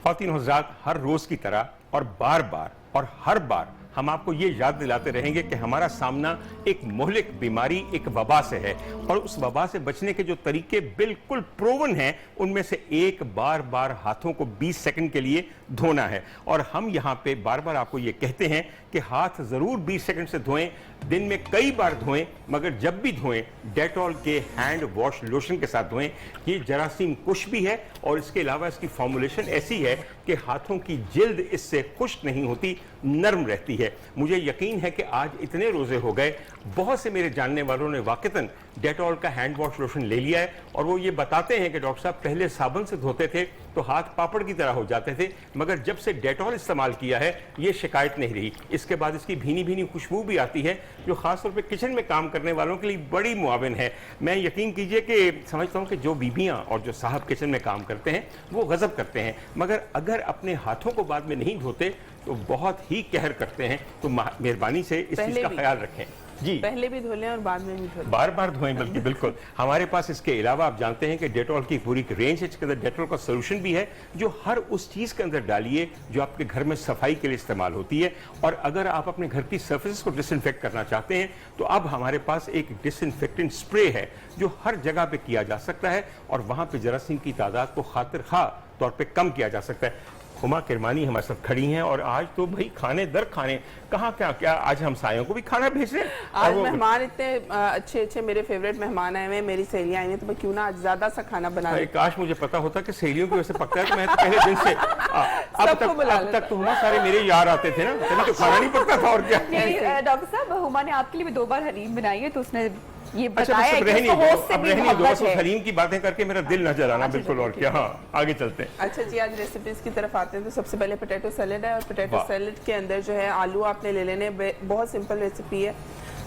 ख़वातीन हज़रात, हर रोज की तरह और बार बार और हर बार हम आपको ये याद दिलाते रहेंगे कि हमारा सामना एक मोहलिक बीमारी, एक वबा से है, और उस वबा से बचने के जो तरीके बिल्कुल प्रूवन हैं, उनमें से एक बार बार हाथों को 20 सेकंड के लिए धोना है। और हम यहाँ पे बार बार आपको ये कहते हैं कि हाथ जरूर 20 सेकंड से धोएं, दिन में कई बार धोएं, मगर जब भी धोएं डेटॉल के हैंड वॉश लोशन के साथ धोएं। ये जरासीम कुश भी है और इसके अलावा इसकी फॉर्मुलेशन ऐसी है कि हाथों की जिल्द इससे खुश्क नहीं होती, नरम रहती है। मुझे यकीन है कि आज इतने रोजे हो गए, बहुत से मेरे जानने वालों ने वाकईतन डेटॉल का हैंड वॉश लोशन ले लिया है, और वो ये बताते हैं कि डॉक्टर साहब पहले साबुन से धोते थे तो हाथ पापड़ की तरह हो जाते थे, मगर जब से डेटॉल इस्तेमाल किया है ये शिकायत नहीं रही। इसके बाद इसकी भीनी भीनी खुशबू भी आती है जो खासतौर पे किचन में काम करने वालों के लिए बड़ी मुआविन है। मैं यकीन कीजिए कि समझता हूँ कि जो बीबियाँ और जो साहब किचन में काम करते हैं वो गजब करते हैं, मगर अगर अपने हाथों को बाद में नहीं धोते तो बहुत ही कहर करते हैं। तो मेहरबानी से इस चीज़ का ख्याल रखें जी, पहले भी धो लें और बाद में भी धो लें, बार बार धोएं। बल्कि बिल्कुल हमारे पास इसके अलावा आप जानते हैं कि डेटॉल की पूरी रेंज है, इसके अंदर डेटॉल का सोल्यूशन भी है जो हर उस चीज़ के अंदर डालिए जो आपके घर में सफाई के लिए इस्तेमाल होती है। और अगर आप अपने घर की सर्फेस को डिसइंफेक्ट करना चाहते हैं तो अब हमारे पास एक डिसइंफेक्टेंट स्प्रे है जो हर जगह पे किया जा सकता है, और वहाँ पे जरासीम की तादाद को खातिर खा तौर पर कम किया जा सकता है। हुमा किरमानी हमारे साथ खड़ी हैं, और आज तो भाई खाने दर खाने, कहाँ क्या क्या आज हम सायों को भी खाना भेज रहे हैं। आज मेहमान इतने अच्छे अच्छे मेरे फेवरेट मेहमान आए हुए, मेरी सहेलियां आई हैं, तो मैं क्यों ना आज ज्यादा सा खाना बना लूं। काश मुझे पता होता कि सहेलियों की वजह से पकता है, तो मैं तो पहले दिन से अब तक तो हुमा सारे मेरे यार आते थे ना, तभी तो खाना नहीं पकता था। और क्या डॉक्टर साहब, हुमा ने आपके लिए भी 2 बार हलीम बनाई है, तो उसने ये अच्छा, बताया है कि होस्ट से भी मोहब्बत है। हलीम की बातें करके मेरा दिल न जलाना। बिल्कुल, और क्या। हाँ, आगे चलते हैं। अच्छा जी, आज रेसिपीज की तरफ आते हैं। तो सबसे पहले पोटैटो सैलेड है, और पोटैटो सैलेड के अंदर जो है आलू आपने ले लेने, बहुत सिंपल रेसिपी है।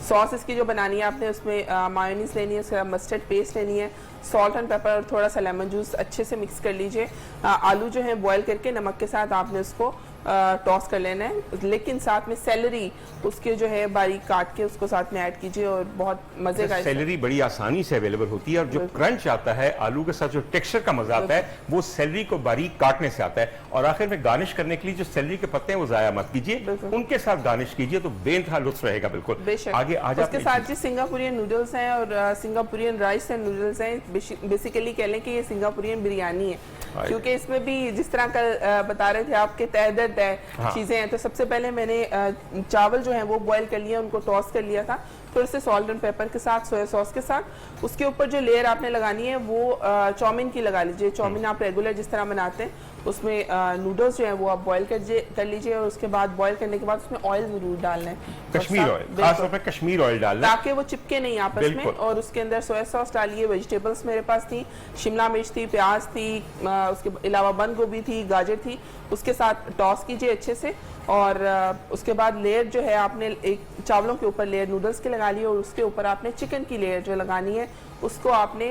सॉस इसकी जो बनानी है आपने, उसमें मायोनीज लेनी है, उसके बाद मस्टर्ड पेस्ट लेनी है, सॉल्ट एंड पेपर और थोड़ा सा लेमन जूस अच्छे से मिक्स कर लीजिए। आलू जो है बॉयल करके नमक के साथ आपने उसको टॉस कर लेना है, लेकिन साथ में सेलरी उसके जो है बारीक काट के उसको साथ में ऐड कीजिए, और बहुत मजे का। सेलरी बड़ी आसानी से अवेलेबल होती है, और जो क्रंच आता है आलू के साथ, जो टेक्सचर का मजा आता है, वो सेलरी को बारीक काटने से आता है। और आखिर में गार्निश करने के लिए जो सेलरी के पत्ते हैं वो जाया मत कीजिए, उनके साथ गार्निश कीजिए तो बेइंतहा लुत्फ रहेगा। बिल्कुल। आगे आज उसके साथ जी सिंगापुरियन नूडल्स हैं और सिंगापुरियन राइस एंड नूडल्स हैं। बेसिकली कह लें कि ये सिंगापुरियन बिरयानी है, क्योंकि इसमें भी जिस तरह का बता रहे थे आपके तय दर तय चीजें हैं। तो सबसे पहले मैंने चावल जो है वो बॉईल कर लिया, उनको टॉस कर लिया था, फिर से सॉल्ट एंड पेपर के साथ, सोया सॉस के साथ। उसके ऊपर जो लेयर आपने लगानी है वो चाउमीन की लगा लीजिए। चाउमीन आप रेगुलर जिस तरह बनाते हैं उसमें नूडल्स जो है वो आप बॉईल कर लीजिए, और उसके बाद बॉईल करने के बाद उसमें ऑयल जरूर डालना है, कश्मीर ऑयल, खास तौर पे कश्मीर ऑयल डालना है ताकि वो चिपके नहीं आपस में। और उसके अंदर सोया सॉस डालिए, वेजिटेबल्स मेरे पास थी, शिमला मिर्च थी, प्याज थी, उसके अलावा बंद गोभी थी, गाजर थी, उसके साथ टॉस कीजिए अच्छे से। और उसके बाद लेयर जो है आपने एक चावलों के ऊपर लेयर नूडल्स की लगा ली, और उसके ऊपर आपने चिकन की लेयर जो लगानी है उसको आपने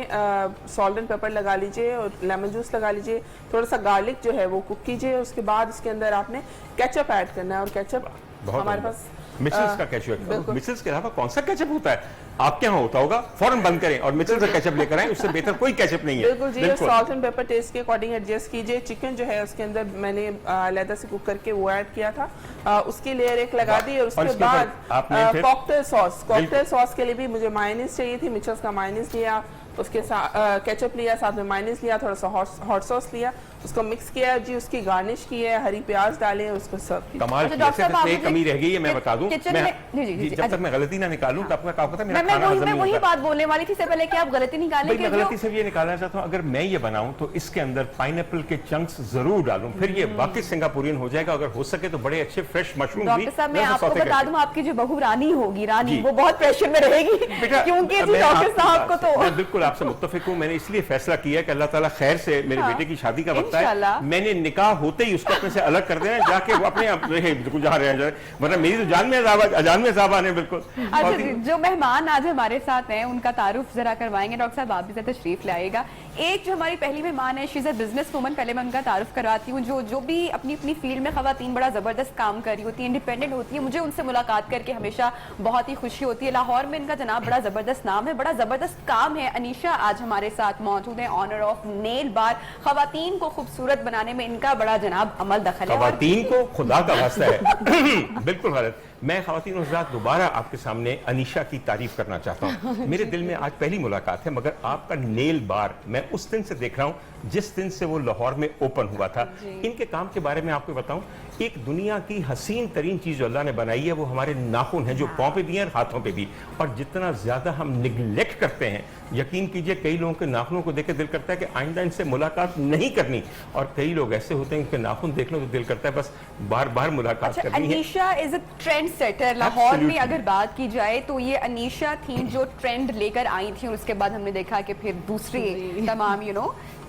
सॉल्ट एंड पेपर लगा लीजिए और लेमन जूस लगा लीजिए, थोड़ा सा गार्लिक जो है वो कुक कीजिए। उसके बाद उसके अंदर आपने केचप ऐड करना है, और केचप हमारे पास मिचेल्स का केचप। मिचेल्स के अलावा कौन सा केचप होता है आपके यहाँ होता होगा, फौरन बंद करें और मिचेल्स का केचप लेकर आएं, उससे बेहतर कोई केचप नहीं है। बिल्कुल जी, सॉल्ट एंड पेपर टेस्ट के अकॉर्डिंग एडजस्ट कीजिए। चिकन जो है उसके अंदर मैंने अलहदा से कुक करके वो ऐड किया था, उसकी लेयर एक लगा दी, और उसके बाद कॉकटेल सॉस के लिए भी मुझे मायोनीज चाहिए थी, मिचेल्स का मायोनीज लिया, उसके साथ केचप लिया, साथ में मायोनीज लिया, थोड़ा सा हॉट सॉस लिया, उसको मिक्स किया जी, उसकी गार्निश की है, हरी प्याज डाले, उसको सर्व किया। कमाल की एक कमी रह गई है, मैं बता दूं, जब तक मैं गलती ना निकालूं तब तक आपको पता है मेरा खाना हजम नहीं होता। वही बात बोलने वाली थी, इससे पहले कि आप गलती निकालें। मैं गलती से ये निकालना चाहता हूं, अगर मैं ये बनाऊं तो इसके अंदर पाइनएप्पल के चंक्स जरूर डालूं, फिर ये वाकई सिंगापुरियन हो जाएगा। अगर हो सके तो बड़े अच्छे फ्रेश मशरूम भी। डॉक्टर साहब, मैं आपको बता दूं, आपकी जो बहू रानी होगी, रानी वो बहुत प्रेशर में रहेगी, क्योंकि डॉक्टर साहब को तो मैं बिल्कुल आपसे मुत्तफिक हूं। मैंने इसलिए फैसला किया कि अल्लाह ताला खैर से मेरे बेटे की शादी का वक्त है, मैंने निकाह होते ही उसको अपने से अलग कर देना, जाके वो अपने आप रहे बिल्कुल जहाँ रहे, वरना मेरी तो जान में अजाब आने बिल्कुल। अच्छा जी, जो मेहमान आज हमारे साथ हैं उनका तारुफ जरा करवाएंगे। डॉक्टर साहब, आप भी जरा तशरीफ लाइएगा। एक जो हमारी पहली मेहमान है, she is a business woman, पहले मैं उनका तारुफ करवाती हूँ। जो भी अपनी अपनी फील्ड में खवातीन बड़ा जबरदस्त काम कर रही होती है, इंडिपेंडेंट होती है, मुझे उनसे मुलाकात करके हमेशा बहुत ही खुशी होती है। लाहौर में इनका जनाब बड़ा जबरदस्त नाम है, बड़ा जबरदस्त काम है। अनीशा आज हमारे साथ मौजूद है, ऑनर ऑफ नेल बार। खवातीन को खूबसूरत बनाने में इनका बड़ा जनाब अमल दखल है। खवातीन को खुदा का वास्ता है बिल्कुल गलत। मैं खवातीन और हज़रात दोबारा आपके सामने अनीशा की तारीफ करना चाहता हूँ। मेरे दिल में आज पहली मुलाकात है, मगर आपका नेल बार मैं उस दिन से देख रहा हूँ जिस दिन से वो लाहौर में ओपन हुआ था। इनके काम के बारे में आपको बताऊं, एक दुनिया की हसीन तरीन चीज जो अल्लाह ने बनाई है वो हमारे नाखून हैं, जो पाँव पे भी हैं और हाथों पे भी। और जितना ज्यादा हम निगलेक्ट करते हैं, यकीन कीजिए कई लोगों के नाखूनों को देख के दिल करता है कि आइंदा इनसे मुलाकात नहीं करनी, और कई लोग ऐसे होते हैं इनके नाखून देख लो तो दिल करता है बस बार बार मुलाकात करनी है। Anisha is a trend setter. Lahore में अगर बात की जाए तो ये अनीशा थी जो ट्रेंड लेकर आई थी, और उसके बाद हमने देखा कि फिर दूसरी तमाम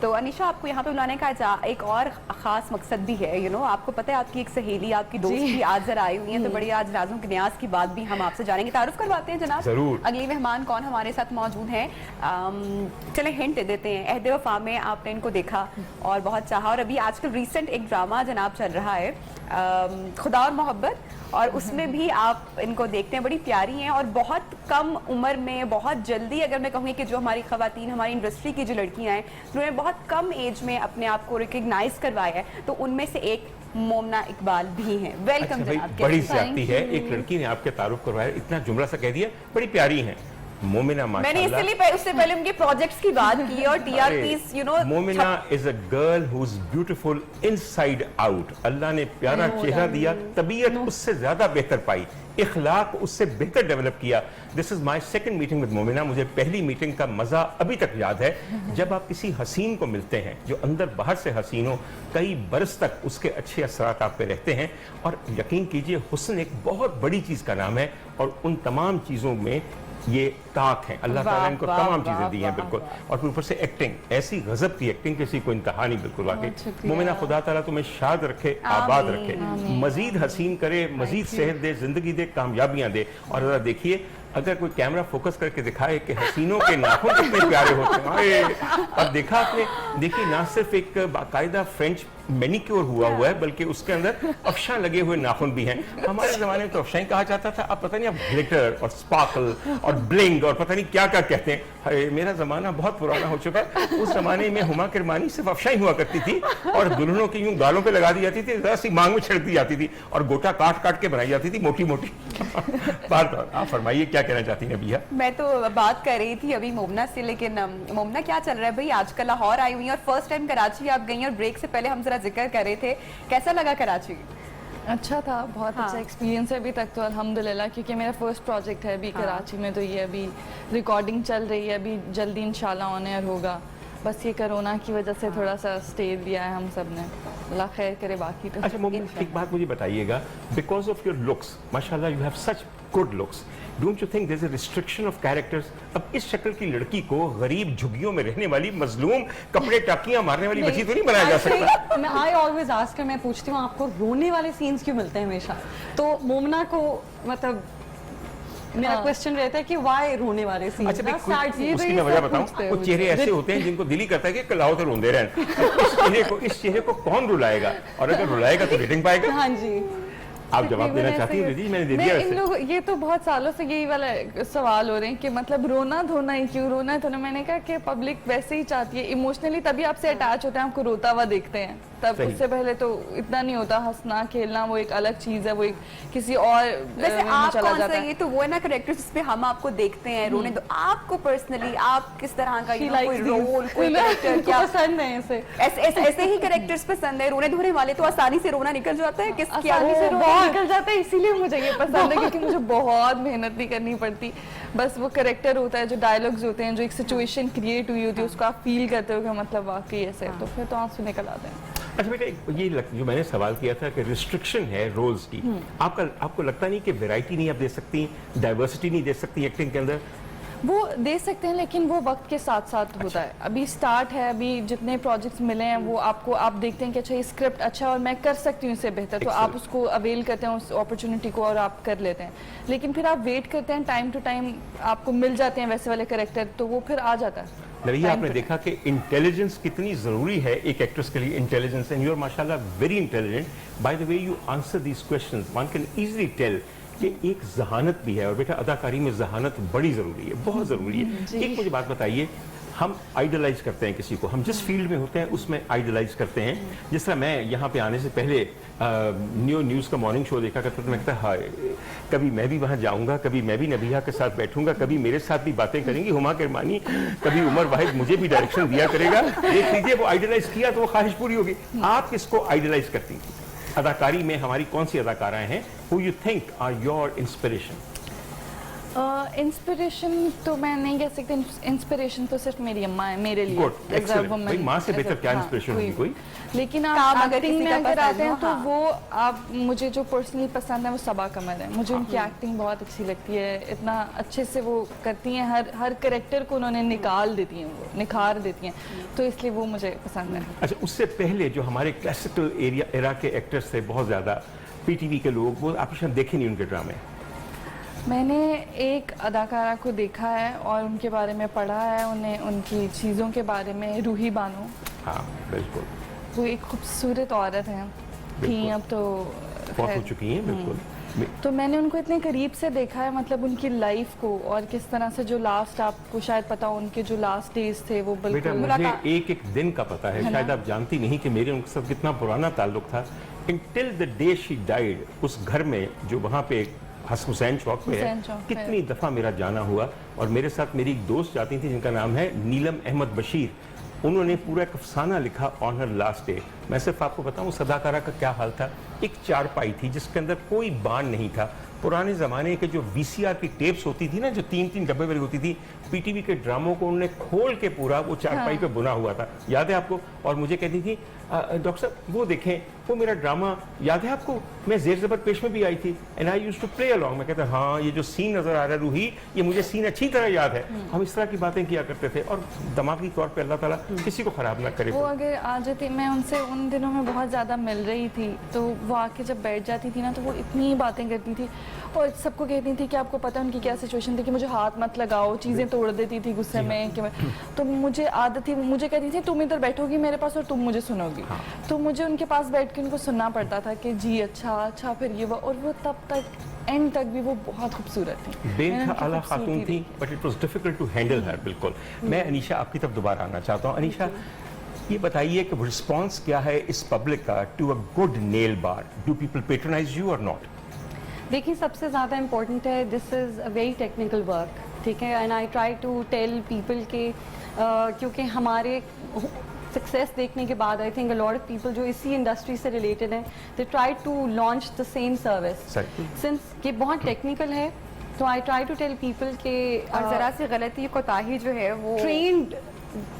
तो अनीशा आपको यहाँ पे बुलाने का एक और खास मकसद भी है। आपको पता है आपकी एक सहेली, आपकी दोस्त भी आज जरा आई हुई है, तो बड़ी आज राज़ों के न्याज की बात भी हम आपसे जानेंगे। तारुफ करवाते हैं जनाब, जरूर। अगली मेहमान कौन हमारे साथ मौजूद हैं? चले हिंट दे देते हैं। अहद वफा में आपने इनको देखा और बहुत चाहा, और अभी आजकल रिसेंट एक ड्रामा जनाब चल रहा है खुदा और मोहब्बत, और उसमें भी आप इनको देखते हैं। बड़ी प्यारी हैं और बहुत कम उम्र में, बहुत जल्दी, अगर मैं कहूँगी कि जो हमारी खवातीन, हमारी इंडस्ट्री की जो लड़कियां हैं, उन्होंने बहुत कम एज में अपने आप को रिकग्नाइज करवाया है, तो उनमें से एक मोमना इकबाल भी हैं। वेलकम जनाब। बड़ी ज्यादती है, एक लड़की ने आपके तारुफ करवाया, इतना जुमला सा कह दिया, बड़ी प्यारी है मोमिना। मैंने इसलिए उससे पहले उनके प्रोजेक्ट्स की बात की और TRPs, Momina is a girl who is beautiful inside out. अल्लाह ने प्यारा चेहरा दिया, तबीयत उससे ज्यादा बेहतर पाई, इखलाक उससे बेहतर डेवलप किया। This is my second meeting with Momina. मुझे पहली मीटिंग का मजा अभी तक याद है, जब आप किसी हसीन को मिलते हैं जो अंदर बाहर से हसीन हो, कई बरस तक उसके अच्छे असरात आप पे रहते हैं। और यकीन कीजिए हुस्न एक बहुत बड़ी चीज का नाम है, और उन तमाम चीजों में ये ताक है। अल्लाह ताला इनको तमाम चीजें दी हैं बिल्कुल, और फिर ऊपर से एक्टिंग, ऐसी गजब की एक्टिंग, किसी को इंतहा नहीं बिल्कुल वाकई। मोमिना खुदा ताला तुम्हें शाद रखे, आबाद रखे, मजीद हसीन करे, मजीद सेहत दे, जिंदगी दे, कामयाबियां दे। और जरा देखिए, अगर कोई कैमरा फोकस करके दिखाए कि हसीनों के नाखून कितने प्यारे होते हैं। अब देखा आपने, देखिए ना सिर्फ एक बाकायदा फ्रेंच मैनिक्योर हुआ है, बल्कि उसके अंदर अफशा लगे हुए नाखून भी हैं। हमारे जमाने में तो अफशाई कहा जाता था, अब पता नहीं, अब ग्लिटर और स्पार्कल और ब्लिंग और पता नहीं क्या क्या कहते हैं। मेरा जमाना बहुत पुराना हो चुका है। उस जमाने में हुमा किरमानी सिर्फ अफशाई हुआ करती थी, और दुल्हनों की यूं गालों पे लगा दी जाती थी, जरा सी मांग में छिड़क दी जाती थी, और गोटा काट काट के बनाई जाती थी, मोटी मोटी। बात आप फरमाइए, क्या कहना चाहती हैं भैया? मैं तो बात कर रही थी अभी मोमना से, लेकिन मोमना क्या चल रहा है भाई? आजकल लाहौर आई हुई है और फर्स्ट टाइम कराची आप गई, और ब्रेक से पहले हम जरा जिक्र कर रहे थे, कैसा लगा कराची? अच्छा था, बहुत अच्छा एक्सपीरियंस है अभी तक तो अल्हम्दुलिल्लाह, क्योंकि मेरा फर्स्ट प्रोजेक्ट है अभी कराची में, तो ये अभी रिकॉर्डिंग चल रही है, अभी जल्दी इंशाल्लाह ऑन एयर होगा। बस ये कोरोना की वजह से थोड़ा सा स्टे दिया है हम सब ने, अल्लाह खैर करे बाकी तो। अच्छा मोमिन, एक बात मुझे बताइएगा, बिकॉज ऑफ योर लुक्स, माशाल्लाह you have such good looks, don't you think there is a restriction of characters? अब इस शक्ल की लड़की को गरीब झुग्गियों में रहने वाली, मजलूम, कपड़े टाकियां मारने वाली बच्ची तो नहीं बनाया जा सकता? मैं आई ऑलवेज आस्क her, मैं पूछती हूँ आपको रोने वाले सीन्स क्यों मिलते हैं हमेशा? तो मोमना को मतलब मेरा क्वेश्चन रहता है कि वाई रोने वाले सीन्स? अच्छा उसकी मैं वजह बताऊं, वो चेहरे ऐसे होते हैं जिनको दिल ही करता है कि कलाओ तो रोंदे रहें। इस चेहरे को कौन रुलाएगा, और अगर रुलाएगा तो रेटिंग पाएगा? हाँ जी, आप जवाब देना चाहती हैं दीदी? मैंने दे दिया इन लोग, ये तो बहुत सालों से यही वाला सवाल हो रहे हैं कि मतलब रोना धोना ही क्यों, रोना धोना। मैंने कहा कि पब्लिक वैसे ही चाहती है इमोशनली, तभी आपसे अटैच होते हैं, आपको रोता हुआ देखते हैं, तब उससे पहले तो इतना नहीं होता। हंसना खेलना वो एक अलग चीज है, वो एक किसी और वैसे आप कौन सा, ये तो वो है ना कैरेक्टर जिस पे हम आपको देखते हैं रोने, तो आपको पर्सनली आप किस तरह का कोई रोल, कोई कैरेक्टर क्या पसंद है? ऐसे ही कैरेक्टर्स पसंद है? रोने धोने वाले तो आसानी से रोना निकल जाता है, किसकी आसानी से रोना निकल जाता है, इसीलिए मुझे ये पसंद है, क्योंकि मुझे बहुत मेहनत नहीं करनी पड़ती। बस वो कैरेक्टर होता है, जो डायलॉग्स होते हैं, जो एक सिचुएशन क्रिएट हुई होती है, उसको आप फील करते हो कि मतलब वाकई ऐसे, तो फिर तो आंसू निकल आते हैं। अच्छा बेटा, ये जो मैंने सवाल किया था कि रिस्ट्रिक्शन है रोल्स की, आपको लगता नहीं कि वैरायटी नहीं आप दे सकती, डाइवर्सिटी नहीं दे सकती एक्टिंग के अंदर? वो दे सकते हैं, लेकिन वो वक्त के साथ साथ होता है। अभी स्टार्ट है, अभी जितने प्रोजेक्ट्स मिले हैं वो आपको, आप देखते हैं कि अच्छा ये स्क्रिप्ट अच्छा है और मैं कर सकती हूँ इससे बेहतर, तो आप उसको अवेल करते हैं उस अपॉर्चुनिटी को और आप कर लेते हैं। लेकिन फिर आप वेट करते हैं, टाइम टू टाइम आपको मिल जाते हैं वैसे वाले कैरेक्टर, तो वो फिर आ जाता है। नरिया, आपने देखा कि इंटेलिजेंस कितनी जरूरी है एक एक्ट्रेस के लिए। इंटेलिजेंस, एंड यू आर माशाल्लाह very intelligent. By the way you answer these questions, one can easily tell कि एक जहानत भी है, और बेटा अदाकारी में जहानत बड़ी जरूरी है, बहुत जरूरी है। एक मुझे बात बताइए, हम आइडलाइज करते हैं किसी को, हम जिस फील्ड में होते हैं उसमें आइडलाइज करते हैं। जिस तरह मैं यहाँ पे आने से पहले न्यूज़ का मॉर्निंग शो देखा करता तो मैं कहता हाय कभी मैं भी वहाँ जाऊँगा, कभी मैं भी नबिहा के साथ बैठूंगा, कभी मेरे साथ भी बातें करेंगी हुमा किरमानी, कभी उमर वाहिद मुझे भी डायरेक्शन दिया करेगा। देख लीजिए वो आइडलाइज किया तो वो ख्वाहिश पूरी होगी। आप किसको आइडलाइज करती हैं? अदाकारी में हमारी कौन सी अदाकाराएं हैं who you think are your inspiration? Inspiration तो मैं नहीं कह सकती, इंस्पिरेशन तो सिर्फ मेरी अम्मा है मेरे लिए। Good, as a excellent. woman, भाई माँ से as a- बेहतर क्या हाँ, इंस्पिरेशन होगी कोई? लेकिन काम आप अगर एक्टिंग किसी में का अगर पसंद आते हैं हो, तो हाँ। वो आप मुझे जो पर्सनली पसंद है वो सबा कमर है। मुझे उनकी एक्टिंग बहुत अच्छी लगती है, इतना अच्छे से वो करती हैं, हर कैरेक्टर को उन्होंने निकाल देती हैं, वो निखार देती हैं, तो इसलिए वो मुझे पसंद है। अच्छा, उससे पहले जो हमारे क्लासिकल एरा के एक्टर्स थे बहुत ज़्यादा, पीटीवी के लोग, वो आपने शायद देखे नहीं उनके ड्रामे? मैंने एक अदाकारा को देखा है और उनके बारे में पढ़ा है, उन्हें उनकी चीज़ों के बारे में, रूही बानो। हाँ बिल्कुल, वो एक खूबसूरत औरत हैं, थी बिल्कुल। अब तो बहुत हो खैर। चुकी हैं बिल्कुल। तो मैंने उनको इतने करीब से देखा है, मतलब उनकी लाइफ को, और किस तरह से जो लास्ट, आपको शायद पता हो उनके जो लास्ट डेज थे वो बेटा बिल्कुल मुझे एक एक दिन का पता है, शायद आप जानती नहीं कि मेरे उनके साथ कितना पुराना ताल्लुक था। Till the day she died, उस घर में जो वहाँ पे हुसैन चौक पे है, हुसैन चौक पे। कितनी दफ़ा मेरा जाना हुआ। और मेरे साथ मेरी एक दोस्त जाती थी जिनका नाम है नीलम अहमद बशीर, उन्होंने पूरा एक अफसाना लिखा ऑन हर लास्ट डे। मैं सिर्फ आपको बताऊं उस अदाकारा का क्या हाल था। एक चारपाई थी जिसके अंदर कोई बाण नहीं था। पुराने ज़माने के जो वीसीआर की टेप्स होती थी ना, जो 3-3 डब्बे वाली होती थी, पीटीवी के ड्रामों को उन्होंने खोल के पूरा वो चारपाई पे बुना हुआ था, याद है आपको? और मुझे कहती थी डॉक्टर साहब वो देखें, वो मेरा ड्रामा याद है आपको, मैं ज़ेर ज़बर पेश में भी आई थी, and I used to play along. मैं कहता हाँ ये जो सीन नज़र आ रहा है रूही, ये मुझे सीन अच्छी तरह याद है। हम इस तरह की बातें किया करते थे, और दिमागी तौर पे अल्लाह ताला किसी को ख़राब ना करे। वो अगर आ जाती, मैं उनसे उन दिनों में बहुत ज़्यादा मिल रही थी, तो वो आके जब बैठ जाती थी ना, तो वो इतनी बातें करती थी और सबको कहती थी कि आपको पता है उनकी क्या सिचुएशन थी, कि मुझे हाथ मत लगाओ, चीज़ें तोड़ देती थी गुस्से में कि तो मुझे आदत थी, मुझे कहती थी तुम इधर बैठोगी मेरे पास और तुम मुझे सुनोगी। तो मुझे उनके पास बैठ के उनको सुनना पड़ता था कि जी अच्छा फिर ये वो, और वो तब तक एंड तक भी वो बहुत खूबसूरत थी, बेनहा आला खातून थी, but it was difficult to handle her. बिल्कुल। मैं अनीशा आपकी तरफ दोबारा आना चाहता हूँ। अनीशा ये बताइए कि रिस्पॉन्स क्या है इस पब्लिक का to a good nail bar? Do people patronise you or not? देखिए सबसे ज़्यादा इम्पोर्टेंट है, this is a very technical work, ठीक है, and I try to tell people के क्योंकि हमारे सक्सेस देखने के बाद I think a lot of people जो इसी इंडस्ट्री से रिलेटेड हैं, they try to launch the same service. Since ये बहुत टेक्निकल है, तो I try to tell people के और जरा सी गलती कोताही जो है वो ट्रेन्ड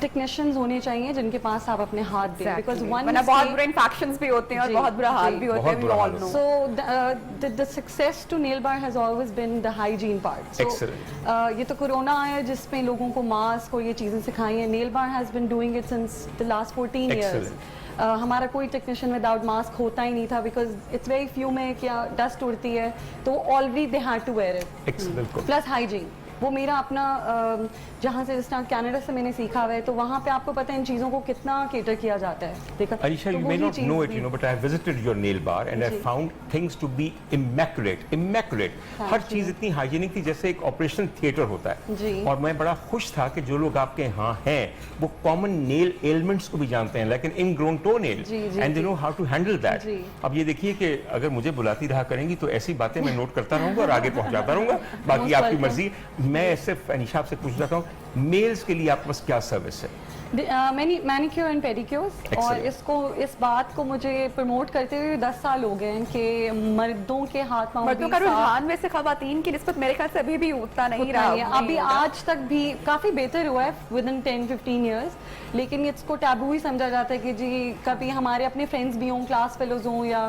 टेक्नीशियंस होने चाहिए जिनके पास आप अपने हाथ दें, बिकॉज वरना बहुत बुरे इन्फेक्शंस भी होते हैं और जी, बहुत बुरा हाल जी। भी होते हैं, we all know. So the success to nail bar has always been the hygiene part. So Excellent. ये तो कोरोना आया जिसमें लोगों को मास्क और ये चीज़ें सिखाई हैं। Nail bar has been doing it since the last 14 years. Excellent. हमारा कोई टेक्नीशियन विदाउट मास्क होता ही नहीं था, बिकॉज इट्स वेरी फ्यू में क्या डस्ट उड़ती है, तो already they had to wear it. बिल्कुल। प्लस हाइजीन, वो मेरा अपना जहाँ से जिस तरह कनाडा से मैंने सीखा हुआ है, तो वहाँ पे आपको पता है इन चीज़ों को कितना केटर किया जाता है। देखा Anisha, you may not know it, you know, but I have visited your nail bar and I found things to be immaculate. हर चीज इतनी हाइजीनिक थी जैसे एक ऑपरेशन थिएटर होता है। जी। और मैं बड़ा खुश था कि जो लोग आपके यहाँ हैं वो कॉमन नेल एलिमेंट्स को भी जानते हैं, लेकिन ingrown toe nail, and they know how to handle that. अब ये देखिए कि अगर मुझे बुलाती रहा करेंगी तो ऐसी बातें मैं नोट करता रहूंगा और आगे पहुंचाता रहूंगा, बाकी आपकी मर्जी। मैं सिर्फ अनीशा आपसे पूछ रहा हूँ, मेल्स के लिए आपके पास क्या सर्विस है? मैनिक्योर एंड पेडिक्योर्स, और इस बात को मुझे प्रमोट करते हुए 10 साल हो गए हैं कि मर्दों के हाथ पांव मर्दों का रुझान वैसे खवातीन की निस्बत मेरे ख्याल से अभी भी उतना नहीं रहा। अभी आज तक भी काफ़ी बेहतर हुआ है विद इन 10-15 ईयर्स, लेकिन इसको टैबू ही समझा जाता है कि जी कभी हमारे अपने फ्रेंड्स भी हों, क्लास फेलोज हों या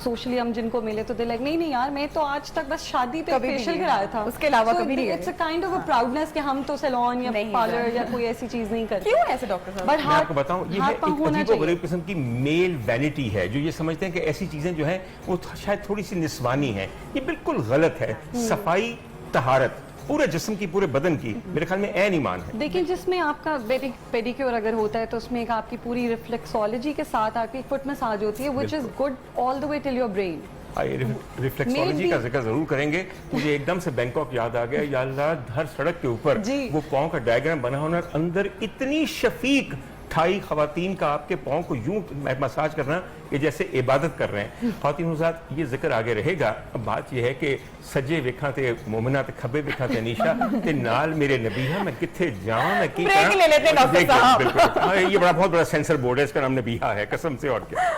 सोशली हम जिनको मिले तो दे लाइक नहीं यार मैं तो आज तक बस शादी पे फेशियल कराया था, उसके अलावा कभी नहीं। It's a kind of a proudness कि हम तो सैलून या पार्लर या कोई ऐसी चीज नहीं करते। क्यों ऐसे डॉक्टर साहब? मैं आपको बताऊं, ये है एक अजीबो-गरीब किस्म की मेल वैनिटी है, जो ये समझते हैं कि ऐसी चीजें जो हैं वो शायद थोड़ी सी निस्वानी है। ये बिल्कुल गलत है। सफाई, तहारत पूरे जिस्म की, पूरे बदन की, मेरे ख्याल में ऐन ईमान है। देखिए जिसमें आपका पेडिक्योर अगर होता है तो उसमें एक आपकी पूरी रिफ्लेक्सोलॉजी के साथ आपकी फुट मसाज होती है, which is good all the way till your brain. Reflexology का जिक्र जरूर करेंगे। मुझे एकदम से बैंकॉक याद आ गया। या अल्लाह, हर सड़क के ऊपर वो पाँव का डायग्राम बना होना, अंदर इतनी शफीक ठाई खवातीन का आपके पाँव को यूं मसाज करना कि जैसे इबादत कर रहे हैं। ख़वातीन हुज़ात, ये जिक्र आगे रहेगा। अब बात यह है कि सजे वेखा ते मोमिना ते खब्बे वेखा ते अनीशा ते नाल मेरे नबीहा, मैं किथे जाऊं, मैं की ब्रेक ले लेते हैं डॉक्टर साहब। बिल्कुल, हाँ, ये बहुत बड़ा सेंसर बोर्ड है, इसका नाम नबीहा है, कसम से। और क्या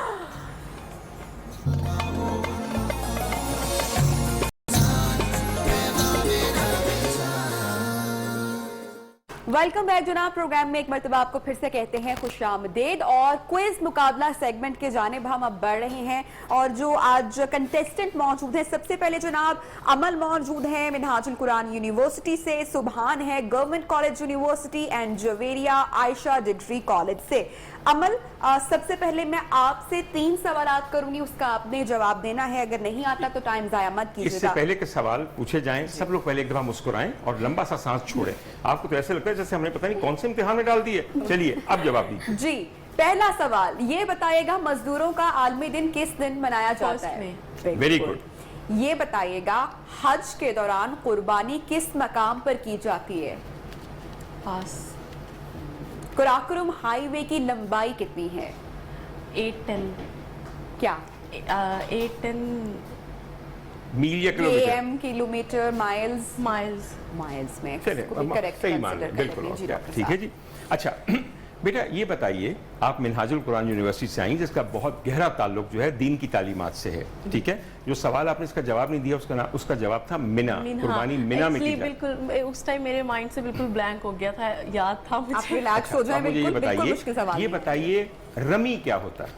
वेलकम बैक जनाब। प्रोग्राम में एक मरतबा आपको फिर से कहते हैं खुश आमदेद। और क्विज मुकाबला सेगमेंट के जानिब हम अब बढ़ रहे हैं और जो आज कंटेस्टेंट मौजूद हैं, सबसे पहले जनाब अमल मौजूद है मिनहाजुल कुरान यूनिवर्सिटी से, सुभान है government college university and Javeria Ayesha degree college से। अमल, सबसे पहले मैं आपसे 3 सवालात करूंगी, उसका आपने जवाब देना है। अगर नहीं आता तो टाइम जाया मत कीजिएगा। इससे पहले के सवाल पूछे जाएं, सब लोग पहले एक दफा मुस्कुराएं और लंबा सा सांस छोड़ें। आपको तो ऐसे लगता है जैसे हमने पता नहीं कौन से इम्तिहान में डाल दिए। चलिए अब जवाब दीजिए। जी, पहला सवाल ये बताइएगा मजदूरों का आलमी दिन किस दिन मनाया जाता है? Very good. ये बताइएगा हज के दौरान कुर्बानी किस मकाम पर की जाती है? पास। कुराकुरम हाईवे की लंबाई कितनी है? 810 क्या? 810 मील या kilometre? km, kilometre, miles? Miles. Miles में चलिए, इसको भी correct सही मान consider लें, कर बिल्कुल। लेते हैं। और जी, क्या, डॉक्टर ठीक है साहब। जी। अच्छा बेटा, ये बताइए, आप मिनहाजुल कुरान यूनिवर्सिटी से आई, जिसका बहुत गहरा ताल्लुक जो है दीन की तालीमात से है, ठीक है? जो सवाल आपने इसका जवाब नहीं दिया, उसका जवाब था मिना, कुर्बानी मिना में की जाती है। बिल्कुल, उस टाइम मेरे माइंड से बिल्कुल ब्लैंक हो गया था, याद था आप मुझे। रिलैक्स हो जाएं, अब मुझे ये बिल्कुल बिल्कुल मुश्किल बताइए, सवाल ये नहीं। बताइए रमी क्या होता है?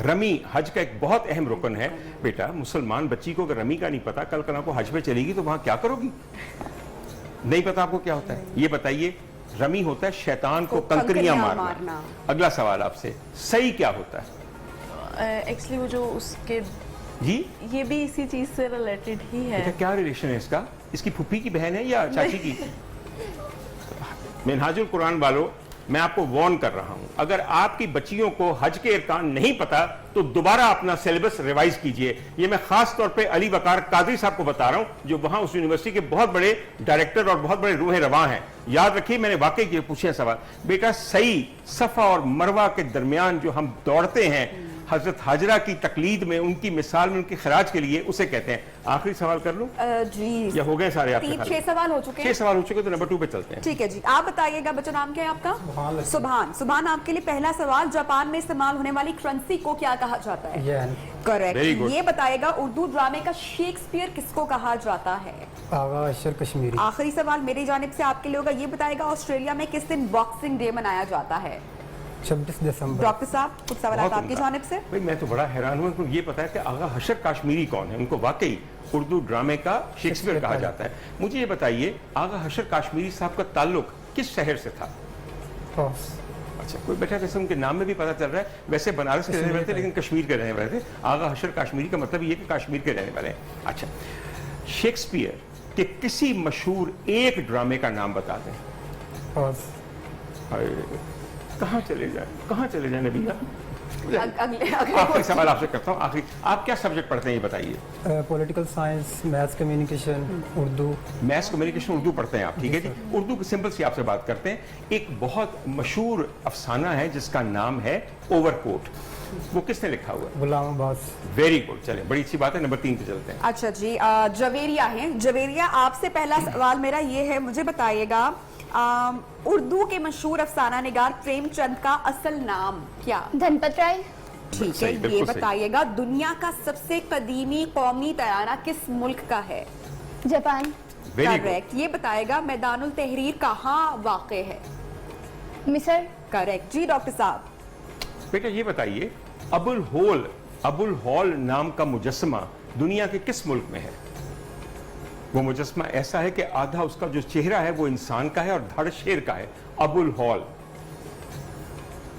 रमी हज का एक बहुत अहम रुकन है बेटा। मुसलमान बच्ची को अगर रमी का नहीं पता, कल को हज पे चलेगी तो वहां क्या करोगी? नहीं पता आपको क्या होता है? ये बताइए, रमी होता है शैतान को कंकरियां मारना। अगला सवाल आपसे, सही क्या होता है? एक्चुअली वो जो उसके, जी, ये भी इसी चीज से रिलेटेड ही है। बेटा क्या रिलेशन है इसका? इसकी फूफी की बहन है या चाची की? मिनहाजुल कुरान वालों, मैं आपको वार्न कर रहा हूं, अगर आपकी बच्चियों को हज के अरकान नहीं पता तो दोबारा अपना सिलेबस रिवाइज कीजिए। ये मैं खास तौर पे अली वकार कादरी साहब को बता रहा हूं, जो वहां उस यूनिवर्सिटी के बहुत बड़े डायरेक्टर और बहुत बड़े रूह रवां हैं। याद रखिए, मैंने वाकई ये पूछे सवाल। बेटा सही सफा और मरवा के दरमियान जो हम दौड़ते हैं हजरत हाजरा की तकलीद में, उनकी मिसाल में, उनके खराज के लिए, उसे कहते हैं। आखिरी सवाल कर लूं जी, या हो गए सारे आपके? 6 सवाल हो चुके हैं। 6 सवाल हो चुके, तो नंबर 2 पे चलते हैं। ठीक है जी, आप बताइएगा बच्चों, नाम क्या है आपका? सुभान। सुभान, आपके लिए पहला सवाल, जापान में इस्तेमाल होने वाली करेंसी को क्या कहा जाता है? Very correct. good. ये बताइएगा उर्दू ड्रामे का शेक्सपियर किसको कहा जाता है? आगा अशर कश्मीरी। आखिरी सवाल मेरी जानिब से आपके लिए होगा, ये बताएगा ऑस्ट्रेलिया में किस दिन बॉक्सिंग डे मनाया जाता है? 26 दिसंबर। डॉक्टर साहब, कुछ सवाल बहुत आपकी उम्दा। जानिब से? भाई मैं तो बड़ा हैरान हूँ, उनको ये पता है कि आगा हशर काश्मीरी कौन है। उनको वाकई उर्दू ड्रामे का शेक्सपियर कहा जाता है। मुझे ये बताइए, आगा हशर काश्मीरी साहब का ताल्लुक किस शहर से था? अच्छा, कोई बेटा जैसे उनके नाम में भी पता चल रहा है, वैसे बनारस के रहने वाले थे लेकिन कश्मीर के रहने वाले थे। आगा हशर काश्मीरी का मतलब ये कि कश्मीर के रहने वाले हैं। अच्छा, शेक्सपियर के किसी मशहूर एक ड्रामे का नाम बता दें। कहाँ चले जाए नबीला? अगले आखिरी सवाल आपसे करता हूँ। आखिरी, आप क्या सब्जेक्ट पढ़ते हैं ये बताइए? Political science, maths communication, Urdu. Maths communication Urdu पढ़ते हैं आप, ठीक है जी। उर्दू की सिंपल सी आपसे बात करते हैं। एक बहुत मशहूर अफसाना है जिसका नाम है ओवरकोट, वो किसने लिखा हुआ है? गुलाम अब्बास। वेरी गुड, चलिए बड़ी अच्छी बात है। नंबर 3 पे चलते हैं। अच्छा जी, जवेरिया है। जवेरिया, आपसे पहला सवाल मेरा ये है, मुझे बताइएगा उर्दू के मशहूर अफसाना निगार प्रेमचंद का असल नाम क्या? धनपत राय। ठीक है, सही, ये बिल्कुल सही। बताइएगा दुनिया का सबसे कदीमी कौमी तराना किस मुल्क का है? जापान। Very good. करेक्ट। ये बताएगा मैदानुल तहरीर कहाँ वाक़े है? मिस्र। करेक्ट जी। डॉक्टर साहब, बेटा ये बताइए, अबुल हॉल नाम का मुजस्समा दुनिया के किस मुल्क में है? वो मुजस्समा ऐसा है कि आधा उसका जो चेहरा है वो इंसान का है और धड़ शेर का है। अबुल हॉल।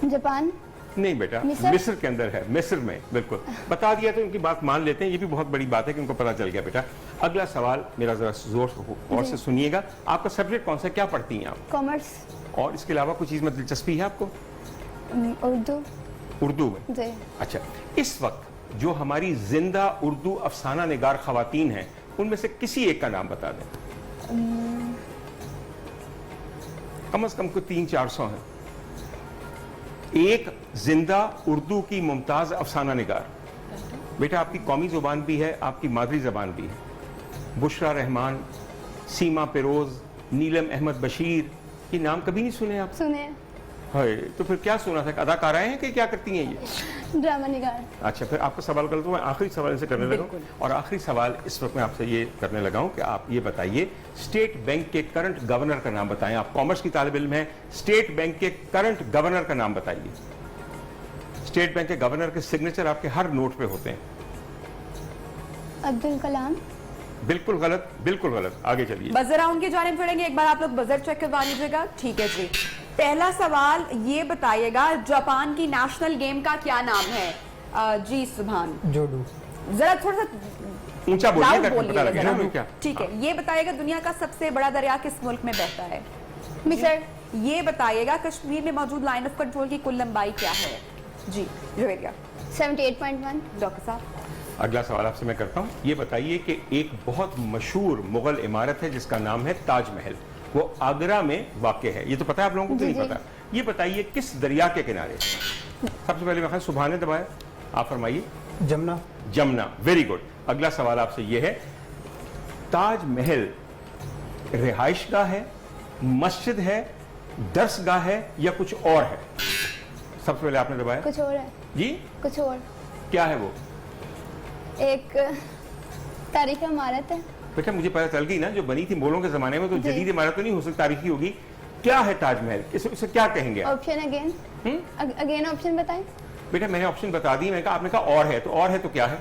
जापान। नहीं बेटा, मिस्र? मिस्र के अंदर है, मिस्र में। बिल्कुल बता दिया तो उनकी बात मान लेते हैं, ये भी बहुत बड़ी बात है कि उनको पता चल गया। बेटा अगला सवाल मेरा जरा जोर से सुनिएगा। आपका सब्जेक्ट कौन सा, क्या पढ़ती हैं आप? कॉमर्स। और इसके अलावा कोई चीज में दिलचस्पी है आपको? उर्दू। उर्दू में? जी। अच्छा, इस वक्त जो हमारी जिंदा उर्दू अफसाना निगार खवातीन हैं, उनमें से किसी एक का नाम बता दें। कम से कम कोई 300-400 हैं। एक जिंदा उर्दू की मुमताज अफसाना निगार। बेटा आपकी कौमी जुबान भी है, आपकी मादरी जबान भी है। बुशरा रहमान, सीमा पेरोज, नीलम अहमद बशीर, ये नाम कभी नहीं सुने आप? सुने है तो फिर क्या सुना था? अदाकाराएं हैं कि क्या करती हैं ये? ड्रामा निगार। अच्छा, फिर आपका सवाल कर, तो मैं आखिरी सवाल से करने लगा हूं। और आखिरी सवाल इस वक्त मैं आपसे ये करने लगा हूं कि आप ये बताइए, स्टेट बैंक के करंट गवर्नर का नाम बताएं। आप कॉमर्स की तालिब इल्म हैं, स्टेट बैंक के करंट गवर्नर का नाम बताइए। स्टेट बैंक के गवर्नर के सिग्नेचर आपके हर नोट पे होते हैं। अब्दुल कलाम। बिल्कुल गलत, बिल्कुल गलत। आगे चलिए। बजर राउंड की जानिब बढ़ेंगे। एक बार आप लोग बजर चेक करवा लीजिएगा। ठीक है जी। पहला सवाल ये बताइएगा, जापान की नेशनल गेम का क्या नाम है? जी सुभान। जोडू। जरा थोड़ा सा ऊंचा बोलिए, लाउड अगर बोलिएगा पता लगे जरा। ना क्या। ठीक है, ये बताइएगा दुनिया का सबसे बड़ा दरिया किस मुल्क में बहता है? मिस्र। ये बताइएगा कश्मीर में मौजूद लाइन ऑफ कंट्रोल की कुल लंबाई क्या है? जी जवेरिया। 78.1। डॉक्टर साहब। अगला सवाल आपसे मैं करता हूं, ये बताइए कि एक बहुत मशहूर मुगल इमारत है जिसका नाम है ताजमहल, वो आगरा में वाक़ है। ये तो पता है आप लोगों को कि नहीं पता? ये बताइए किस दरिया के किनारे? सबसे पहले मैं सुबह ने दबाया, आप फरमाइए। जमुना। Jamuna, very good. अगला सवाल आपसे ये है, ताजमहल रिहाइशगाह है, मस्जिद है, दरसगाह है या कुछ और है? सबसे पहले आपने दबाया कुछ और है। जी, कुछ और। क्या है वो? एक तारीखी इमारत है। बेटा मुझे पता चल गई ना, जो बनी थी मोगलों के जमाने में, तो जी। जदीद इमारत तो नहीं हो सकती, तारीखी होगी। क्या है ताजमहल? इसे क्या कहेंगे आप? Option again. अगेन ऑप्शन बताएं। बेटा मैंने ऑप्शन बता दी, मैंने कहा, आपने कहा और है, तो और है तो क्या है?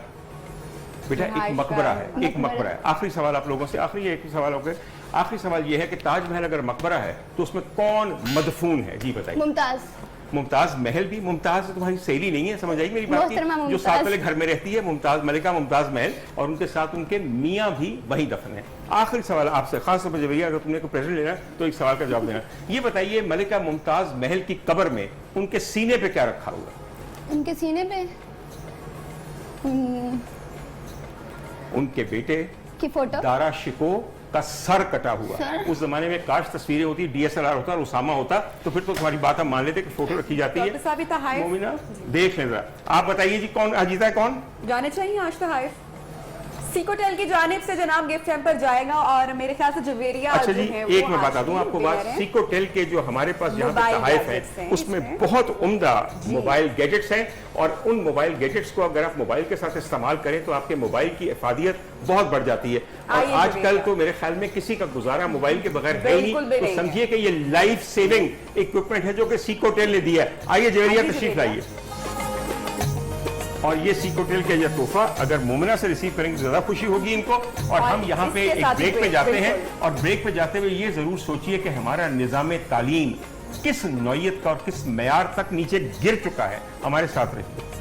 बेटा एक रिहाइश मकबरा का है, एक मकबरा है। आखिरी सवाल आप लोगों से, आखिरी एक ही सवाल हो गया। आखिरी सवाल ये है कि ताजमहल अगर मकबरा है तो उसमें कौन मदफून है? जी बताइए। मुमताज। मुमताज महल भी? मुमताज तुम्हारी सहेली नहीं है, समझ आई मेरी बात की? मोहतरमा जो मुमताज। साथ वाले घर में रहती है, मुमताज, मलिका मुमताज महल, और उनके साथ उनके मियाँ भी वहीं दफन है। आखिरी सवाल आपसे, खास तौर पर जवेरिया, अगर तुमने कोई प्रेशर लेना है तो एक सवाल का जवाब देना। ये बताइए, मलिका मुमताज महल की कब्र में उनके सीने पे क्या रखा हुआ है? उनके सीने पे उनके बेटे की फोटो। दारा शिको का सर कटा हुआ। सर? उस जमाने में काश तस्वीरें होती, DSLR होता और उसामा होता, तो फिर तो तुम्हारी बात हम मान लेते कि फोटो रखी जाती है। डॉक्टर साहब, ये तहाइफ मोमिना देख लें जरा। आप बताइए जी, कौन जीता है? कौन जाने चाहिए आज तहाइफ? सिकोटेल की जानिब से जनाब गिफ्ट हैम्पर जाएगा, और मेरे ख्याल से जवेरिया अच्छा जो जी, है एक वो मैं आज बता दूं की आपको बात, winner है। सिकोटेल के जो हमारे पास यहाँ पे मोबाइल तहाइफ गैजेट्स है, हैं उसमें इसमें। बहुत उम्दा मोबाइल गैजेट्स हैं, और उन मोबाइल गैजेट्स को अगर आप मोबाइल के साथ इस्तेमाल करें तो आपके मोबाइल की इफादियत बहुत बढ़ जाती है। और आइए आजकल जवेरिया। तो मेरे ख्याल में किसी का गुजारा मोबाइल के बगैर है ही बिल्कुल भी नहीं, तो नहीं है। समझिए कि ये लाइफ सेविंग इक्विपमेंट है जो कि सिकोटेल ने दिया है। आइए जवेरिया, आइए तशरीफ जवेरिया। लाइए। और ये सिकोटेल का यह तोहफा अगर मोमिना से रिसीव करेंगे तो ज्यादा खुशी होगी इनको। और हम यहाँ पे इसके एक साथ ही ब्रेक पे जाते हैं, बिल्कुल। और ब्रेक पे जाते हुए ये जरूर सोचिए कि हमारा निजाम तालीम किस नौयत का और किस मेयार तक नीचे गिर चुका है। हमारे साथ रहिए।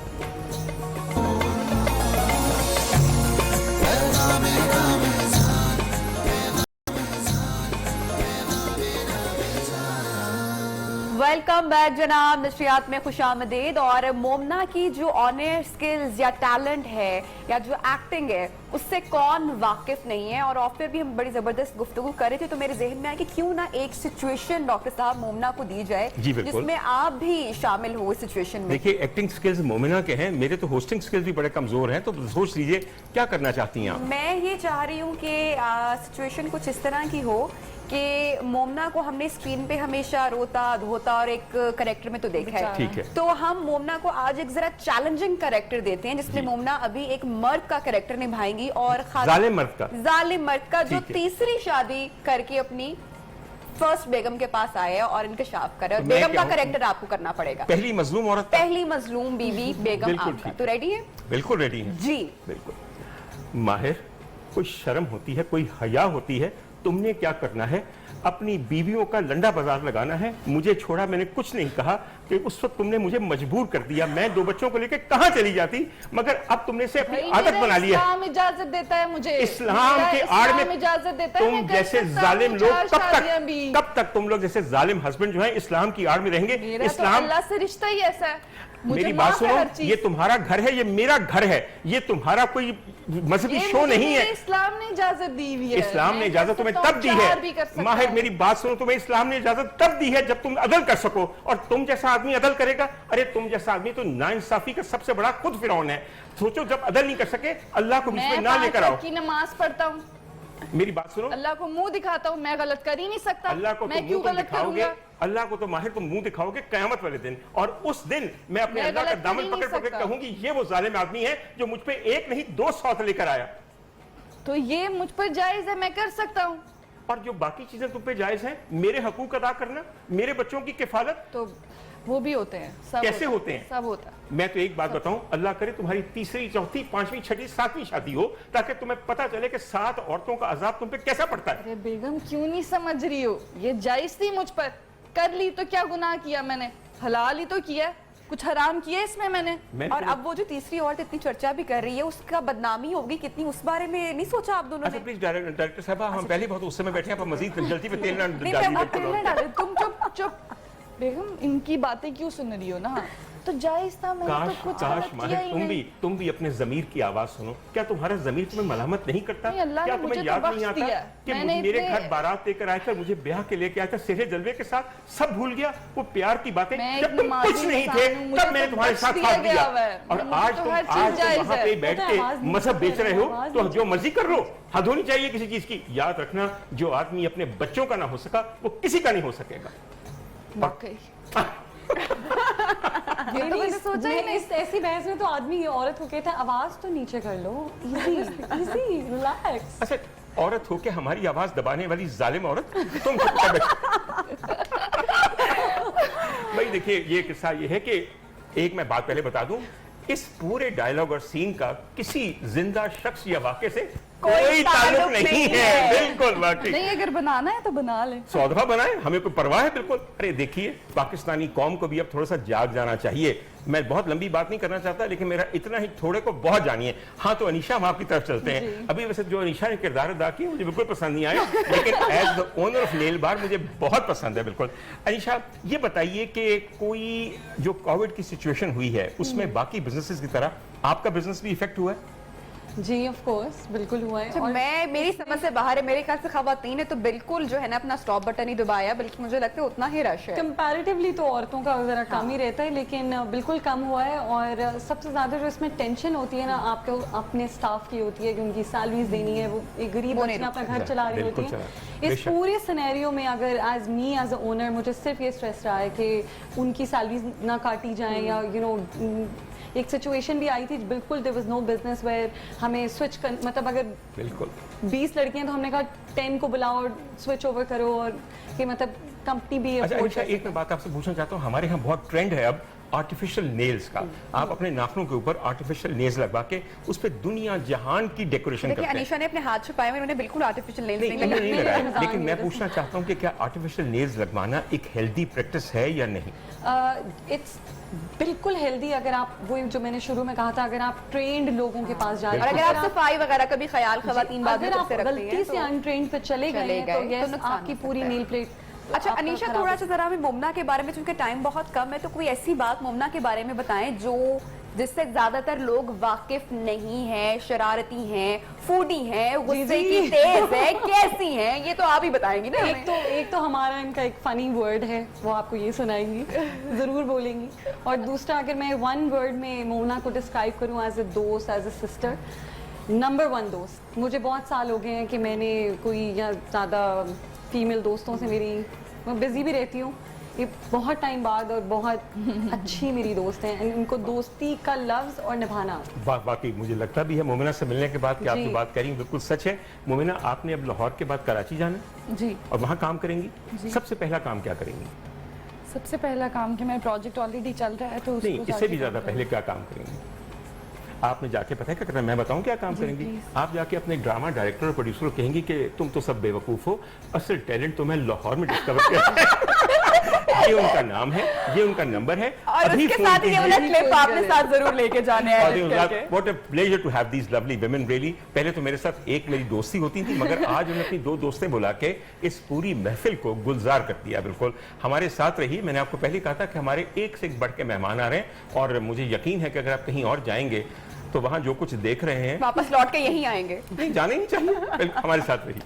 वेलकम बैक जनाब, नशरियात में खुशामदीद। और मोमना की जो ऑनर स्किल्स या टैलेंट है या जो एक्टिंग है, उससे कौन वाकिफ नहीं है। और ऑफर भी हम बड़ी जबरदस्त गुफ्तगू कर रहे थे, तो मेरे जहन में आया कि क्यों ना एक सिचुएशन डॉक्टर साहब मोमना को दी जाए, जी, बिल्कुल। जिसमें आप भी शामिल हो इस सिचुएशन में। देखिए, एक्टिंग स्किल्स मोमिना के हैं, मेरे तो होस्टिंग स्किल्स भी बड़े कमजोर हैं, तो सोच लीजिए क्या करना चाहती हैं आप? मैं ये चाह रही हूँ कि सिचुएशन कुछ इस तरह की हो कि मोमना को हमने स्क्रीन पे हमेशा रोता धोता और एक कैरेक्टर में तो देखा है, ठीक है। तो हम मोमना को आज एक जरा चैलेंजिंग कैरेक्टर देते हैं, जिसमें जी। मोमना अभी एक मर्द का कैरेक्टर निभाएंगी, और जालिम मर्द का। जालिम मर्द का, जो ठीक है। तीसरी शादी करके अपनी फर्स्ट बेगम के पास आए और इंकशाफ करे, और तो मैं बेगम क्या का हूं? कैरेक्टर आपको करना पड़ेगा। पहली मजलूम औरत का? पहली मजलूम बीवी बेगम बिल्कुल आपका। ठीक तो रेडी है? बिल्कुल रेडी है जी। बिल्कुल। माहिर, कोई शर्म होती है, कोई हया होती है, तुमने क्या करना है अपनी बीवियों का लंडा बाजार लगाना है। मुझे छोड़ा, मैंने कुछ नहीं कहा कि उस वक्त तुमने मुझे मजबूर कर दिया। मैं 2 बच्चों को लेकर कहां चली जाती, मगर अब तुमने से अपनी भाई, आदत मेरा बना ली है। इस्लाम इजाजत देता है मुझे, इस्लाम मेरा के आड़ इस्लाम में इजाजत देता है, तुम मैं कर जैसे सकता जालिम हूँ लोग 4 शादियां भी। कब तक तुम लोग जैसे जालिम हस्बैंड जो है इस्लाम की आड़ में रहेंगे। मेरा तो इस्लाम, अल्लाह से रिश्ता ही ऐसा है, मुझे मेरी बात माफ है सुनो, हर चीज। ये तुम्हारा घर है, ये मेरा घर है, ये तुम्हारा कोई मजहबी ये शो मुझे नहीं है। मेरे इस्लाम ने इजाजत दी हुई है। इस्लाम ने मैं इजाजत कर तुम्हें सकता तब हूँ, दी 4 भी कर है सकता माहिर, हूँ। मेरी बात सुनो, तुम्हें इस्लाम ने इजाजत तब दी है जब तुम अदल कर सको, और तुम जैसा आदमी अदल करेगा। अरे तुम जैसा आदमी तो नाइंसाफी का सबसे बड़ा खुद फिरौन है। सोचो, जब अदल नहीं कर सके, अल्लाह को बीच में मैं ना 5 लेकर आओ। वक्त की नमाज पढ़ता हूँ, मेरी बात सुनो, अल्लाह को मुंह दिखाता हूँ, मैं गलत कर ही नहीं सकता। अल्लाह को मैं तो क्यों मुंह तुम गलत दिखाओगे, करूंगा? अल्लाह को तो माहिर तुम मुंह दिखाओगे कयामत वाले दिन, और उस दिन मैं अपने मैं अल्लाह का गलत कर दामन ही पकड़ नहीं पकड़ सकता। कहूंगी, ये वो जालिम आदमी है जो मुझ पे 1 नहीं 2 सौत लेकर आया। तो ये मुझ पर जायज है, मैं कर सकता हूँ। और जो बाकी चीजें तुम पे जायज हैं, मेरे हकूक अदा करना, मेरे बच्चों की किफालत, तो वो भी होते हैं, सब कैसे होते हैं? सब होता है। मैं तो एक बात बताऊं, अल्लाह करे तुम्हारी 3री, 4थी, 5वीं, 6वीं, 7वीं शादी हो, ताकि तुम्हें पता चले कि 7 औरतों का अजाब तुम पे कैसा पड़ता है। अरे बेगम, क्यों नहीं समझ रही हो? ये जायज थी मुझ पर, कर ली तो क्या गुनाह किया मैंने? हलाल ही तो किया, कुछ हराम किया इसमें मैंने। और अब वो जो तीसरी औरत इतनी चर्चा भी कर रही है, उसका बदनामी होगी कितनी, उस बारे में नहीं सोचा आप दोनों अच्छा ने? प्लीज डायरेक्टर साहब, हम पहले बहुत उस समय बैठे हैं, आप मजीद जल्दी पे तेल ना नहीं, डालिए। मैं अब तेल ना डालूं। तुम चुप चुप, बेगम इनकी बातें क्यों सुन रही हो ना? तो जायज था, मैंने काश तो कुछ काश गलत माहिर किया ही नहीं। तुम भी अपने जमीर की आवाज सुनो। क्या तुम्हारा जमीर तुम्हें मलामत नहीं करता? नहीं, अल्लाह क्या ने तुम्हें मुझे याद तो नहीं बख्श आता दिया। कि मैंने मेरे इतने- घर बारात लेकर आया था, मुझे ब्याह के लेके आया था सेहरे जलवे के साथ, सब भूल गया वो प्यार की बातें। मैं जब एक तुम नमाजी कुछ नहीं इंसान थे हूँ, मुझे तब मैंने तो तुम्हारे बख्श साथ दिया साथ दिया, गया हुआ है। और मुझे आज तो तुम हर चीज जायज वहां पे है। बैठ पता है, आवाज के नहीं मजहब बेच रहे हो, आवाज तो नहीं जो मर्जी कर लो, हद होनी चाहिए किसी चीज की। याद रखना, जो आदमी अपने बच्चों का ना हो सका, वो किसी का नहीं हो सकेगा। वाकई ये तो मैंने सोचा ही नहीं। इस ऐसी बहस में तो आदमी औरत हो कहता है आवाज तो नीचे कर लो, इजी इजी रिलैक्स। अच्छा, औरत होके हमारी आवाज दबाने वाली जालिम औरत, तुम चुप कर बैठो। भाई देखिए, ये किस्सा ये है कि एक मैं बात पहले बता दूं, इस पूरे डायलॉग और सीन का किसी जिंदा शख्स या वाक़े से कोई ताल्लुक नहीं है। बिल्कुल वाकई। नहीं, अगर बनाना है तो बना ले। सौदा बनाए, हमें कोई परवाह है? बिल्कुल। अरे देखिए, पाकिस्तानी कौम को भी अब थोड़ा सा जाग जाना चाहिए। मैं बहुत लंबी बात नहीं करना चाहता, लेकिन मेरा इतना ही थोड़े को बहुत जानिए। हाँ, तो अनीशा, हम आपकी तरफ चलते हैं। अभी वैसे जो अनीशा ने किरदार अदा किया मुझे बिल्कुल पसंद नहीं आया, लेकिन as the owner of nail bar मुझे बहुत पसंद है। बिल्कुल। अनीशा, ये बताइए कि कोई जो कोविड की सिचुएशन हुई है, उसमें बाकी बिजनेसेस की तरह आपका बिजनेस भी इफेक्ट हुआ है? जी ऑफ कोर्स बिल्कुल हुआ है। अच्छा, और मैं मेरी समझ से बाहर है, मेरे ख्याल से खवातीन ने तो बिल्कुल जो है ना अपना स्टॉप बटन ही दबाया, बल्कि मुझे लगता है उतना ही रश है। कंपैरेटिवली तो औरतों का जरा कम ही रहता है, लेकिन बिल्कुल कम हुआ है। और सबसे ज़्यादा जो इसमें टेंशन होती है ना, आपको अपने स्टाफ की होती है कि उनकी सैलरीज देनी है, वो एक गरीब वो नहीं बच्ची अपना घर चला रही होती बिल्कुल है। इस पूरे सिनेरियो में अगर as me as a owner मुझे सिर्फ ये स्ट्रेस रहा है कि उनकी सैलरीज ना काटी जाएं, या एक सिचुएशन भी आई थी, बिल्कुल there was no business where हमें स्विच कर, मतलब अगर बिल्कुल 20 लड़कियां तो हमने कहा 10 को बुलाओ और स्विच ओवर करो, और कि मतलब कंपनी भी अच्छा afford अनीशा, कर एक मैं बात आपसे पूछना चाहता हूँ। हमारे यहाँ बहुत ट्रेंड है अब आर्टिफिशियल नेल्स का। आप अपने नाखूनों के ऊपर आर्टिफिशियल नेल्स लगवा के उस पर दुनिया जहान की डेकोरेशन देखिए, करते हैं। अनिशा ने अपने हाथ छुपाए हुए, उन्होंने बिल्कुल आर्टिफिशियल नेल्स नहीं, नहीं नहीं लगाया, रमजान लेकिन मैं में पूछना चाहता हूँ कि क्या आर्टिफिशियल नेल्स लगवाना एक हेल्दी प्रैक्टिस है या नहीं? इट्स बिल्कुल हेल्दी, अगर आप वो जो मैंने शुरू में कहा था, अगर आप ट्रेंड लोगों के पास जा और रहे अगर हैं, आप सफाई वगैरह का भी ख्याल खवातीन बाद में अगर खुद आप से रखती गलती हैं से अनट्रेंड पे चले गए हैं, तो यस नुकसान आपकी हो पूरी सकता है। नील प्लेट। अच्छा अनीशा, थोड़ा सा जरा हमें मोमना के बारे में, चूंकि टाइम बहुत कम है, तो कोई ऐसी बात मोमना के बारे में बताएं जो जिससे ज्यादातर लोग वाकिफ नहीं है, शरारती हैं, फूडी हैं, गुस्से की तेज है, कैसी हैं, ये तो आप ही बताएंगी ना हमें। एक तो हमारा इनका एक फनी वर्ड है, वो आपको ये सुनाएंगी, जरूर बोलेंगी। और दूसरा, अगर मैं वन वर्ड में मोमना को डिस्क्राइब करूँ एज अ दोस्त, एज अ सिस्टर, नंबर 1 दोस्त। मुझे बहुत साल हो गए हैं कि मैंने कोई या ज़्यादा फीमेल दोस्तों से मैं बिजी भी रहती हूँ, ये बहुत टाइम बाद, और बहुत अच्छी मेरी दोस्त हैं, इनको दोस्ती का लफ्ज़ और निभाना। वाकई मुझे लगता भी है मोमिना से मिलने के बाद कि आप जी। जो बात कह रही हैं बिल्कुल सच है। मोमिना, आपने अब लाहौर के बाद कराची जाना जी, और वहाँ काम करेंगी। सबसे पहला काम क्या करेंगी? सबसे पहला काम कि मेरा प्रोजेक्ट ऑलरेडी चल रहा है, तो नहीं, उसको इससे भी जाके ज्यादा काम पहले क्या काम करेंगी? आपने जाके पता है क्या करना है? मैं बताऊं क्या काम करेंगी? आप जाके अपने ड्रामा डायरेक्टर और प्रोड्यूसर को कहेंगी कि तुम तो सब बेवकूफ हो, असल टैलेंट तो मैं लाहौर में डिस्कवर किया। ये उनका नाम है, ये उनका नंबर है, और अभी उसके फोन साथ ही ये वाला कीजिए। क्लिप आपने साथ जरूर लेके जाने हैं edit करके। What a pleasure to have these lovely women really। पहले तो मेरे साथ एक मेरी दोस्ती होती थी, मगर आज उन्होंने अपनी 2 दोस्तें बुला के इस पूरी महफिल को गुलजार कर दिया। बिल्कुल हमारे साथ रही। मैंने आपको पहले कहा था कि हमारे एक से एक बढ़ के मेहमान आ रहे हैं, और मुझे यकीन है कि अगर आप कहीं और जाएंगे तो वहां जो कुछ देख रहे हैं वापस लौट के यहीं आएंगे। नहीं, जाना ही नहीं चाहिए। बिल्कुल हमारे साथ रही।